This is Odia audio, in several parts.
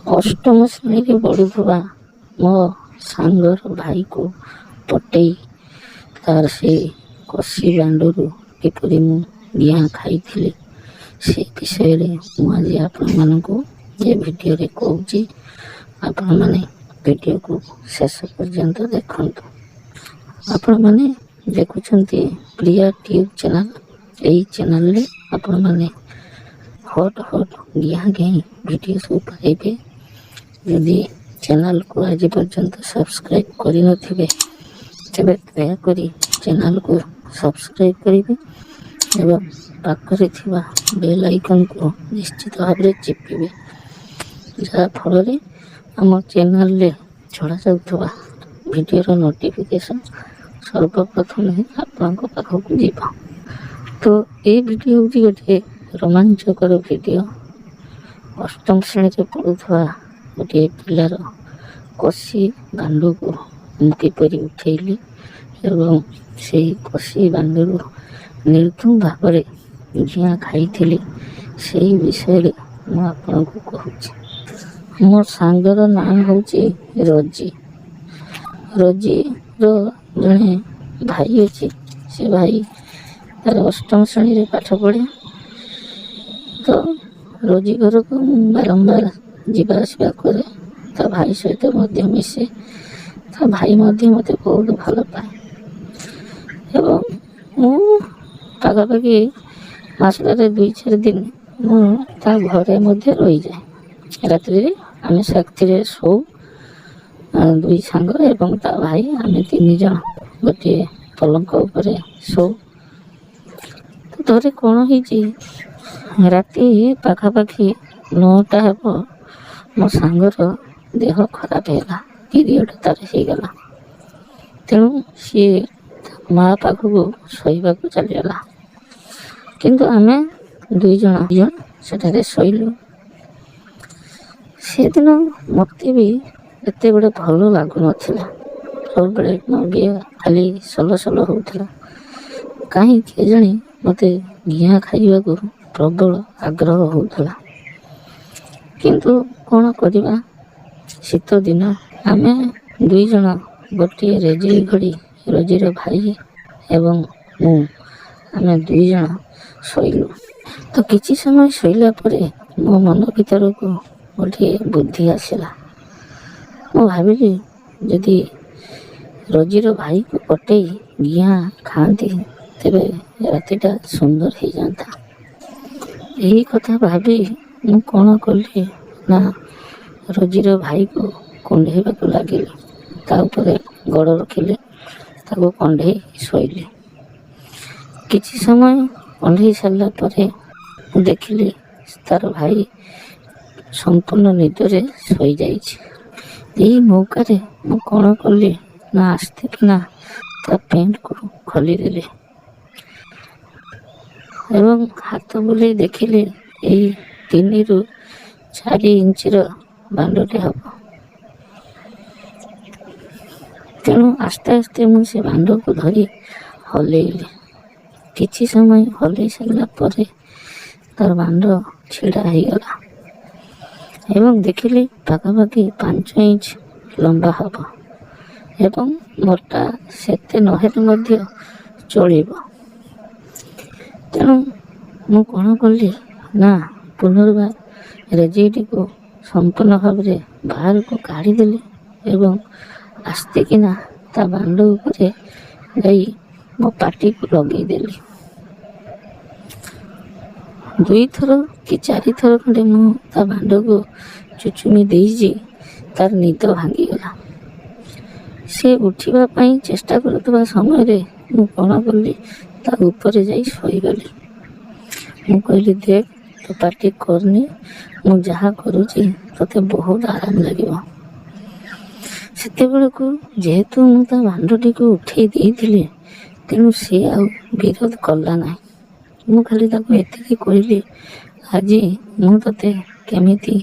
ଅଷ୍ଟମ ଶ୍ରେଣୀରେ ପଢ଼ୁଥିବା ମୋ ସାଙ୍ଗର ଭାଇକୁ ପଟେଇ ତାର ସେ କଷି ଦାଣ୍ଡରୁ କିପରି ମୁଁ ନିଆଁ ଖାଇଥିଲି ସେ ବିଷୟରେ ମୁଁ ଆଜି ଆପଣମାନଙ୍କୁ ଏ ଭିଡ଼ିଓରେ କହୁଛି। ଆପଣମାନେ ଭିଡ଼ିଓକୁ ଶେଷ ପର୍ଯ୍ୟନ୍ତ ଦେଖନ୍ତୁ। ଆପଣମାନେ ଦେଖୁଛନ୍ତି ପ୍ରିୟା ଟ୍ୟୁବ୍ ଚ୍ୟାନେଲ୍। ଏହି ଚ୍ୟାନେଲରେ ଆପଣମାନେ ହଟ୍ ଗିଆଁ ଗେଇଁ ଭିଡ଼ିଓ ସବୁ ପାଇବେ। ଯଦି ଚ୍ୟାନେଲକୁ ଆଜି ପର୍ଯ୍ୟନ୍ତ ସବସ୍କ୍ରାଇବ୍ କରିନଥିବେ ତେବେ ଦୟାକରି ଚ୍ୟାନେଲକୁ ସବସ୍କ୍ରାଇବ୍ କରିବେ ଏବଂ ପାଖରେ ଥିବା ବେଲ୍ ଆଇକନ୍କୁ ନିଶ୍ଚିତ ଭାବରେ ଚିପିବେ, ଯାହାଫଳରେ ଆମ ଚ୍ୟାନେଲରେ ଛଡ଼ାଯାଉଥିବା ଭିଡ଼ିଓର ନୋଟିଫିକେସନ୍ ସର୍ବପ୍ରଥମେ ଆପଣଙ୍କ ପାଖକୁ ଯିବ। ତ এই ଭିଡ଼ିଓ ହେଉଛି ଗୋଟିଏ ରୋମାଞ୍ଚକର ଭିଡ଼ିଓ। ଅଷ୍ଟମ ଶ୍ରେଣୀରେ ପଢ଼ୁଥିବା ଗୋଟିଏ ପିଲାର କଷି ଦାଣ୍ଡକୁ ମୁଁ କିପରି ଉଠେଇଲି ଏବଂ ସେହି କଷି ଦାଣ୍ଡରୁ ନିର୍ଦ୍ଧୁମ ଭାବରେ ଝିଆଁ ଖାଇଥିଲି ସେହି ବିଷୟରେ ମୁଁ ଆପଣଙ୍କୁ କହୁଛି। ମୋ ସାଙ୍ଗର ନାଁ ହେଉଛି ରୋଜି। ରୋଜିର ଜଣେ ଭାଇ ଅଛି। ସେ ଭାଇ ତାର ଅଷ୍ଟମ ଶ୍ରେଣୀରେ ପାଠ ପଢ଼େ। ତ ରୋଜି ଘରକୁ ମୁଁ ବାରମ୍ବାର ଯିବା ଆସିବା କରେ। ତା ଭାଇ ସହିତ ମଧ୍ୟ ମିଶେ। ତା ଭାଇ ମଧ୍ୟ ମୋତେ ବହୁତ ଭଲ ପାଏ ଏବଂ ମୁଁ ପାଖାପାଖି ମାସରେ 2-4 ଦିନ ମୁଁ ତା ଘରେ ମଧ୍ୟ ରହିଯାଏ। ରାତ୍ରିରେ ଆମେ ସାଥିରେ ଶୋଉ, ଦୁଇ ସାଙ୍ଗ ଏବଂ ତା ଭାଇ, ଆମେ 3 ଜଣ ଗୋଟିଏ ପଲଙ୍କ ଉପରେ ଶୋଉ। ତ ଥରେ କ'ଣ ହେଇଛି, ରାତି ପାଖାପାଖି 9ଟା ହେବ, ମୋ ସାଙ୍ଗର ଦେହ ଖରାପ ହେଲା, ପିରିୟଡ଼ ତାର ହେଇଗଲା। ତେଣୁ ସିଏ ମା ପାଖକୁ ଶୋଇବାକୁ ଚାଲିଗଲା, କିନ୍ତୁ ଆମେ 2 ଜଣ ସେଠାରେ ଶୋଇଲୁ। ସେଦିନ ମୋତେ ବି ଏତେ ଗୁଡ଼େ ଭଲ ଲାଗୁନଥିଲା। ସବୁବେଳେ ମୋ ଖାଲି ସଲ ହେଉଥିଲା। କାହିଁ କେଜାଣି ମୋତେ ଗିଆଁ ଖାଇବାକୁ ପ୍ରବଳ ଆଗ୍ରହ ହେଉଥିଲା। କିନ୍ତୁ କ'ଣ କରିବା, ଶୀତ ଦିନ ଆମେ 2 ଜଣ ଗୋଟିଏ ରେଜେଇ ଘଡ଼ି, ରୋଜିର ଭାଇ ଏବଂ ମୁଁ, ଆମେ 2 ଜଣ ଶୋଇଲୁ। ତ କିଛି ସମୟ ଶୋଇଲା ପରେ ମୋ ମନ ଭିତରକୁ ଗୋଟିଏ ବୁଦ୍ଧି ଆସିଲା। ମୁଁ ଭାବିଲି, ଯଦି ରୋଜିର ଭାଇକୁ ପଟେଇ ଗିଆଁ ଖାଆନ୍ତି ତେବେ ରାତିଟା ସୁନ୍ଦର ହେଇଯାଆନ୍ତା। ଏହି କଥା ଭାବି ମୁଁ କ'ଣ କଲି ନା, ରୋଜିର ଭାଇକୁ କୁଣ୍ଢେଇବାକୁ ଲାଗିଲି। ତା ଉପରେ ଗୋଡ଼ ରଖିଲି, ତାକୁ କଣ୍ଢେଇ ଶୋଇଲି। କିଛି ସମୟ କଣ୍ଢେଇ ସାରିଲା ପରେ ମୁଁ ଦେଖିଲି ତାର ଭାଇ ସମ୍ପୂର୍ଣ୍ଣ ନିଦରେ ଶୋଇଯାଇଛି। ଏହି ମୌକାରେ ମୁଁ କ'ଣ କଲି ନା, ଆସ୍ତେ କିନା ତା ପ୍ୟାଣ୍ଟକୁ ଖୋଲିଦେଲି ଏବଂ ହାତ ବୁଲେଇ ଦେଖିଲି ଏଇ 3ରୁ 4 ଇଞ୍ଚର ବାଣ୍ଡଟି ହେବ। ତେଣୁ ଆସ୍ତେ ଆସ୍ତେ ମୁଁ ସେ ବାଣ୍ଡକୁ ଧରି ହଲେଇଲି। କିଛି ସମୟ ହଲେଇ ସାରିଲା ପରେ ତାର ବାଣ୍ଡ ଛିଡ଼ା ହେଇଗଲା ଏବଂ ଦେଖିଲି ପାଖାପାଖି 5 ଇଞ୍ଚ ଲମ୍ବା ହେବ ଏବଂ ମୋଟା ସେତେ ନହେଲେ ମଧ୍ୟ ଚଳିବ। ତେଣୁ ମୁଁ କ'ଣ କଲି ନା, ପୁନର୍ବାର ରେଜେଇଟିକୁ ସମ୍ପୂର୍ଣ୍ଣ ଭାବରେ ବାହାରକୁ କାଢ଼ିଦେଲି ଏବଂ ଆସ୍ତେ କିନା ତା ବାଣ୍ଡ ଉପରେ ଯାଇ ମୋ ପାଟିକୁ ଲଗେଇଦେଲି। 2 ଥର କି 4 ଥର ଖଣ୍ଡେ ମୁଁ ତା ବାଣ୍ଡକୁ ଚୁଚୁମି ଦେଇଛି। ତାର ନିଦ ଭାଙ୍ଗିଗଲା। ସେ ଉଠିବା ପାଇଁ ଚେଷ୍ଟା କରୁଥିବା ସମୟରେ ମୁଁ କ'ଣ କଲି, ତା ଉପରେ ଯାଇ ଶୋଇଗଲି। ମୁଁ କହିଲି, ଦେଖ, ତୁ ପାଟି କରନି, ମୁଁ ଯାହା କରୁଛି ତୋତେ ବହୁତ ଆରାମ ଲାଗିବ। ସେତେବେଳକୁ ଯେହେତୁ ମୁଁ ତା ବାଣ୍ଡଟିକୁ ଉଠେଇ ଦେଇଥିଲି, ତେଣୁ ସେ ଆଉ ବିରୋଧ କଲା ନାହିଁ। ମୁଁ ଖାଲି ତାକୁ ଏତିକି କହିଲି, ଆଜି ମୁଁ ତୋତେ କେମିତି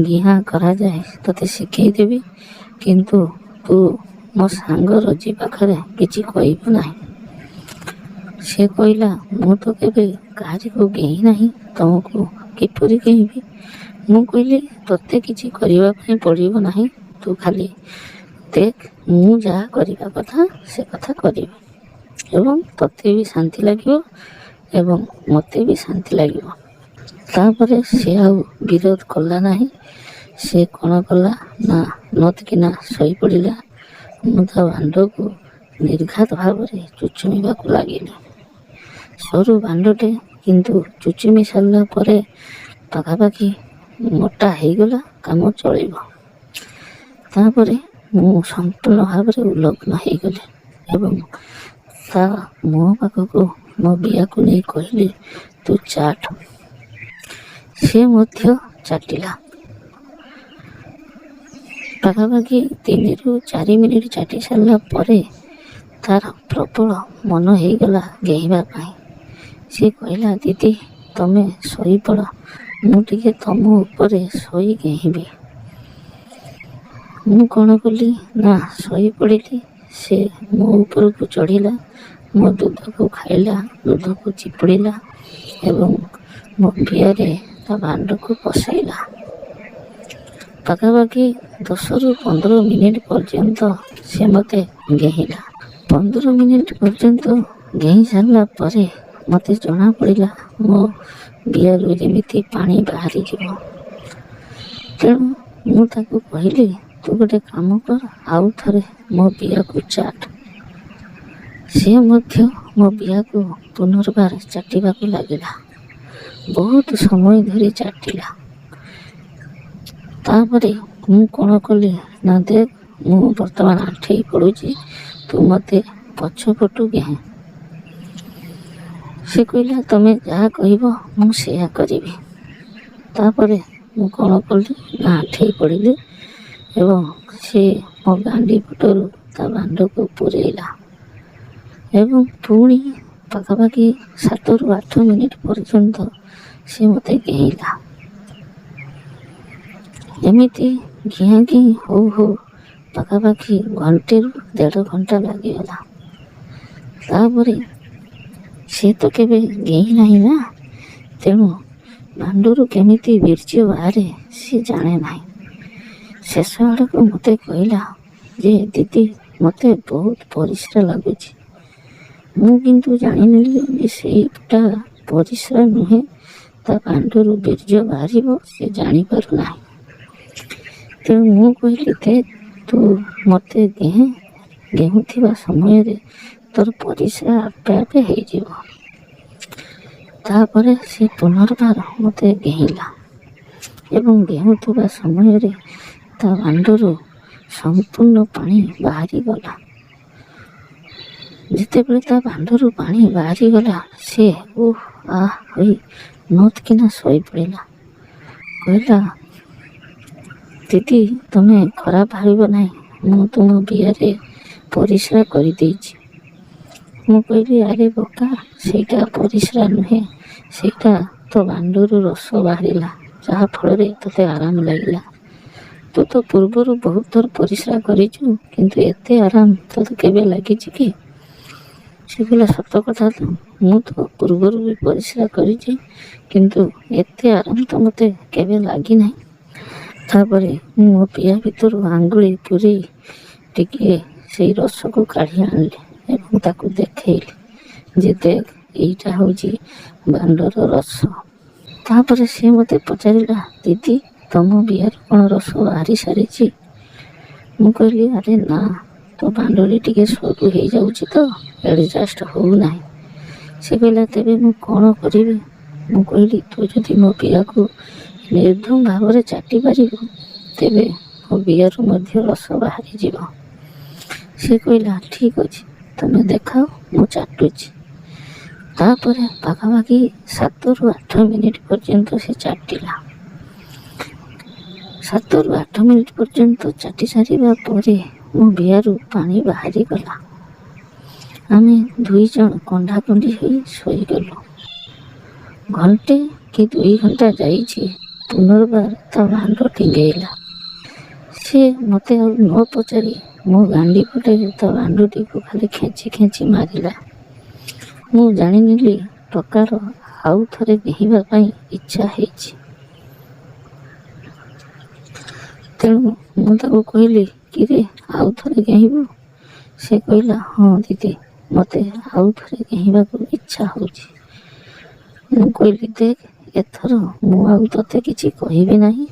ଗିଆଁ କରାଯାଏ ତୋତେ ଶିଖେଇଦେବି, କିନ୍ତୁ ତୁ ମୋ ସାଙ୍ଗ ରୋଜି ପାଖରେ କିଛି କହିବୁ ନାହିଁ। ସେ କହିଲା, ମୁଁ ତ କେବେ କାହାରିକୁ ଗେଇଁ ନାହିଁ, ତୁମକୁ କିପରି ଗେଇଁବି? ମୁଁ କହିଲି ତୋତେ କିଛି କରିବା ପାଇଁ ପଡ଼ିବ ନାହିଁ, ତୁ ଖାଲି ଦେଖ ମୁଁ ଯାହା କରିବା କଥା ସେ କଥା କରିବି ଏବଂ ତୋତେ ବି ଶାନ୍ତି ଲାଗିବ ଏବଂ ମୋତେ ବି ଶାନ୍ତି ଲାଗିବ। ତାପରେ ସେ ଆଉ ବିରୋଧ କଲା ନାହିଁ। ସେ କ'ଣ କଲା ନା ନଦକିନା ଶୋଇପଡ଼ିଲା। ମୁଁ ତା ଭାଣ୍ଡକୁ ନିର୍ଘାତ ଭାବରେ ଚୁଚୁମିବାକୁ ଲାଗିଲି। ସରୁ ଭାଣ୍ଡଟେ କିନ୍ତୁ ଚୁଚୁମି ସାରିଲା ପରେ ପାଖାପାଖି ମୋଟା ହେଇଗଲା, କାମ ଚଳିବ। ତାପରେ ମୁଁ ସମ୍ପୂର୍ଣ୍ଣ ଭାବରେ ଉଲଗ୍ନ ହେଇଗଲି ଏବଂ ତା ମୁହଁ ପାଖକୁ ମୋ ବିଆକୁ ନେଇ କହିଲି, ତୁ ଚାଟ। ସେ ମଧ୍ୟ ଚାଟିଲା। ପାଖାପାଖି 3ରୁ 4 ମିନିଟ୍ ଚାଟି ସାରିଲା ପରେ ତାର ପ୍ରବଳ ମନ ହେଇଗଲା ଗେହିବା ପାଇଁ। ସେ କହିଲା, ଦିଦି ତମେ ଶୋଇପଡ଼, ମୁଁ ଟିକେ ତମ ଉପରେ ଶୋଇ ଗେହିବି। ମୁଁ କ'ଣ କଲି ନା ଶୋଇପଡ଼ିଲି। ସେ ମୋ ଉପରକୁ ଚଢ଼ିଲା, ମୋ ଦୁଧକୁ ଖାଇଲା, ଦୁଧକୁ ଚିପୁଡ଼ିଲା ଏବଂ ମୋ ବିଆରେ ତା ଭାଣ୍ଡକୁ ପଶାଇଲା। ପାଖାପାଖି 10ରୁ 15 ମିନିଟ୍ ପର୍ଯ୍ୟନ୍ତ ସେ ମୋତେ ଗେହିଲା। 15 ମିନିଟ୍ ପର୍ଯ୍ୟନ୍ତ ଗେହି ସାରିଲା ପରେ ମୋତେ ଜଣାପଡ଼ିଲା ମୋ ବିଆରୁ ଯେମିତି ପାଣି ବାହାରିଯିବ। ତେଣୁ ମୁଁ ତାକୁ କହିଲି, ତୁ ଗୋଟେ କାମ କର, ଆଉ ଥରେ ମୋ ବିଆକୁ ଚାଟ। ସେ ମଧ୍ୟ ମୋ ବିଆକୁ ପୁନର୍ବାର ଚାଟିବାକୁ ଲାଗିଲା। ବହୁତ ସମୟ ଧରି ଚାଟିଲା। ତାପରେ ମୁଁ କ'ଣ କଲି ନା ଦେଖ ମୁଁ ବର୍ତ୍ତମାନ ଆଣ୍ଠେଇ ପଡ଼ୁଛି, ତୁ ମୋତେ ପଛପଟୁ ଗେହେ। ସେ କହିଲା, ତମେ ଯାହା କହିବ ମୁଁ ସେୟା କରିବି। ତାପରେ ମୁଁ କ'ଣ କଲି ନା ଆଣ୍ଠେଇ ପଡ଼ିଲି ଏବଂ ସେ ମୋ ଗାଣ୍ଡି ପଟରୁ ତା ଭାଣ୍ଡକୁ ପୂରେଇଲା ଏବଂ ପୁଣି ପାଖାପାଖି 7ରୁ 8 ମିନିଟ୍ ପର୍ଯ୍ୟନ୍ତ ସେ ମୋତେ ଗେହିଲା। ଏମିତି ଘିଁ ଘିଁ ହଉ ହଉ ପାଖାପାଖି ଘଣ୍ଟେରୁ 1.5 ଘଣ୍ଟା ଲାଗିଗଲା। ତାପରେ ସେ ତ କେବେ ଗେହି ନାହିଁ ନା, ତେଣୁ ଭାଣ୍ଡରୁ କେମିତି ବୀର୍ଯ୍ୟ ବାହାରେ ସେ ଜାଣେ ନାହିଁ। ଶେଷ ଆଡ଼କୁ ମୋତେ କହିଲା ଯେ ଦିଦି ମୋତେ ବହୁତ ପରିସ୍ରା ଲାଗୁଛି। ମୁଁ କିନ୍ତୁ ଜାଣିନେଲି ଯେ ସେଇଟା ପରିସ୍ରା ନୁହେଁ, ତା ଭାଣ୍ଡରୁ ବୀର୍ଯ୍ୟ ବାହାରିବ ସେ ଜାଣିପାରୁନାହିଁ। ତେଣୁ ମୁଁ କହିଲି, ଦେ ତୁ ମୋତେ ଗେହେ, ଗେହୁଥିବା ସମୟରେ ତୋର ପରିସ୍ରା ଆପେ ଆପେ ହେଇଯିବ। ତାପରେ ସେ ପୁନର୍ବାର ମୋତେ ଗେହିଲା ଏବଂ ଗେହୁଥିବା ସମୟରେ ତା ଭାଣ୍ଡରୁ ସମ୍ପୂର୍ଣ୍ଣ ପାଣି ବାହାରିଗଲା। ଯେତେବେଳେ ତା ଭାଣ୍ଡରୁ ପାଣି ବାହାରିଗଲା ସେ ଉଃ ଆଃ ହୋଇ ନଦକିନା ଶୋଇପଡ଼ିଲା। କହିଲା, ଦିଦି ତମେ ଖରାପ ଭାବିବ ନାହିଁ, ମୁଁ ତୁମ ବିଆରେ ପରିସ୍ରା କରିଦେଇଛି। ମୁଁ କହିଲି, ଆରେ ବୋକା, ସେଇଟା ପରିସ୍ରା ନୁହେଁ, ସେଇଟା ତୋ ଭାଣ୍ଡରୁ ରସ ବାହାରିଲା, ଯାହାଫଳରେ ତୋତେ ଆରାମ ଲାଗିଲା। ତୁ ତ ପୂର୍ବରୁ ବହୁତ ଥର ପରିସ୍ରା କରିଛୁ, କିନ୍ତୁ ଏତେ ଆରାମ ତୋତେ କେବେ ଲାଗିଛି କି? ସେ କହିଲା, ସତ କଥା ତ, ମୁଁ ତ ପୂର୍ବରୁ ବି ପରିସ୍ରା କରିଛି, କିନ୍ତୁ ଏତେ ଆରାମ ତ ମୋତେ କେବେ ଲାଗିନାହିଁ। ତାପରେ ମୁଁ ମୋ ପିଆ ଭିତରୁ ଆଙ୍ଗୁଳି ପୂରେଇ ଟିକିଏ ସେଇ ରସକୁ କାଢ଼ି ଆଣିଲି ଏବଂ ତାକୁ ଦେଖେଇଲି ଯେ ଦେଖ ଏଇଟା ହେଉଛି ଭାଣ୍ଡର ରସ। ତାପରେ ସେ ମୋତେ ପଚାରିଲା, ଦିଦି ତମ ବିଆରୁ କ'ଣ ରସ ବାହାରି ସାରିଛି? ମୁଁ କହିଲି, ଆରେ ନା, ତୋ ଭାଣ୍ଡରେ ଟିକେ ସରୁ ହେଇଯାଉଛି ତ ଏଡ଼ଜଷ୍ଟ ହେଉନାହିଁ। ସେ କହିଲା, ତେବେ ମୁଁ କ'ଣ କରିବି? ମୁଁ କହିଲି, ତୁ ଯଦି ମୋ ବିଆକୁ ନିର୍ଦ୍ଧୁମ ଭାବରେ ଚାଟି ପାରିବୁ ତେବେ ମୋ ବିଆରୁ ମଧ୍ୟ ରସ ବାହାରିଯିବ। ସେ କହିଲା, ଠିକ୍ ଅଛି, ତମେ ଦେଖାଅ, ମୁଁ ଚାଟୁଛି। ତାପରେ ପାଖାପାଖି 7ରୁ 8 ମିନିଟ୍ ପର୍ଯ୍ୟନ୍ତ ସେ ଚାଟିଲା। 7ରୁ 8 ମିନିଟ୍ ପର୍ଯ୍ୟନ୍ତ ଚାଟି ସାରିବା ପରେ ମୋ ବିଆରୁ ପାଣି ବାହାରିଗଲା। ଆମେ 2 ଜଣ କଣ୍ଡାକଣ୍ଡି ହୋଇ ଶୋଇଗଲୁ। ଘଣ୍ଟେ କି 2 ଘଣ୍ଟା ଯାଇଛି, ପୁନର୍ବାର ତା ଭାଣ୍ଡ ଟିଙ୍ଗେଇଲା। ସେ ମୋତେ ଆଉ ନ ପଚାରି ମୋ ଗାଣ୍ଡି ପଟେ ତା ଭାଣ୍ଡଟିକୁ ଖାଲି ଖେଞ୍ଚି ଖେଞ୍ଚି ମାରିଲା। ମୁଁ ଜାଣିନେଲି ଟୋକାର ଆଉ ଥରେ ଗେହିବା ପାଇଁ ଇଚ୍ଛା ହେଇଛି। ତେଣୁ ମୁଁ ତାକୁ କହିଲି, କିରେ ଆଉ ଥରେ ଗାଇବୁ? ସେ କହିଲା, ହଁ ଦିଦି, ମୋତେ ଆଉ ଥରେ ଗାଇବାକୁ ଇଚ୍ଛା ହେଉଛି। ମୁଁ କହିଲି, ଦେଖ, ଏଥର ମୁଁ ଆଉ ତୋତେ କିଛି କହିବି ନାହିଁ।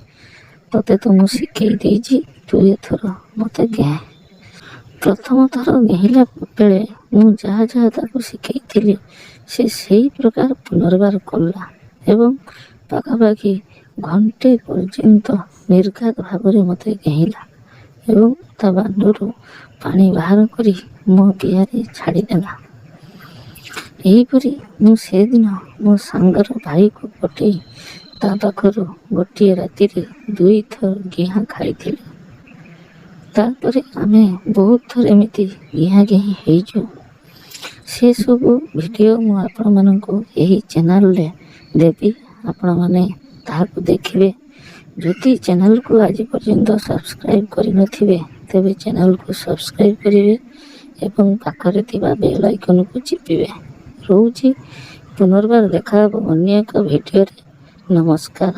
ତୋତେ ତ ମୁଁ ଶିଖେଇ ଦେଇଛି, ତୁ ଏଥର ମୋତେ ଗାଏ। ପ୍ରଥମ ଥର ଗାଇଲା ବେଳେ ମୁଁ ଯାହା ଯାହା ତାକୁ ଶିଖେଇଥିଲି ସେ ସେଇ ପ୍ରକାର ପୁନର୍ବାର କଲା ଏବଂ ପାଖାପାଖି ଘଣ୍ଟେ ପର୍ଯ୍ୟନ୍ତ ନିର୍ଘାତ ଭାବରେ ମୋତେ ଗାଇଲା ଏବଂ ତା ବାଣ୍ଡରୁ ପାଣି ବାହାର କରି ମୋ ପିଆରେ ଛାଡ଼ିଦେଲା। ଏହିପରି ମୁଁ ସେଦିନ ମୋ ସାଙ୍ଗର ଭାଇକୁ ପଠେଇ ତା ପାଖରୁ ଗୋଟିଏ ରାତିରେ 2 ଥର ଗିହାଁ ଖାଇଥିଲି। ତାପରେ ଆମେ ବହୁତ ଥର ଏମିତି ଗିହାଁ ଗିହିଁ ହେଇଛୁ। ସେସବୁ ଭିଡ଼ିଓ ମୁଁ ଆପଣମାନଙ୍କୁ ଏହି ଚ୍ୟାନେଲରେ ଦେବି, ଆପଣମାନେ ତାହାକୁ ଦେଖିବେ। ଯଦି ଚ୍ୟାନେଲକୁ ଆଜି ପର୍ଯ୍ୟନ୍ତ ସବସ୍କ୍ରାଇବ୍ କରିନଥିବେ ତେବେ ଚ୍ୟାନେଲକୁ ସବସ୍କ୍ରାଇବ୍ କରିବେ ଏବଂ ପାଖରେ ଥିବା ବେଲ୍ ଆଇକନକୁ ଚିପିବେ। ରହୁଛି, ପୁନର୍ବାର ଦେଖା ହେବ ଅନ୍ୟ ଏକ ଭିଡ଼ିଓରେ। ନମସ୍କାର।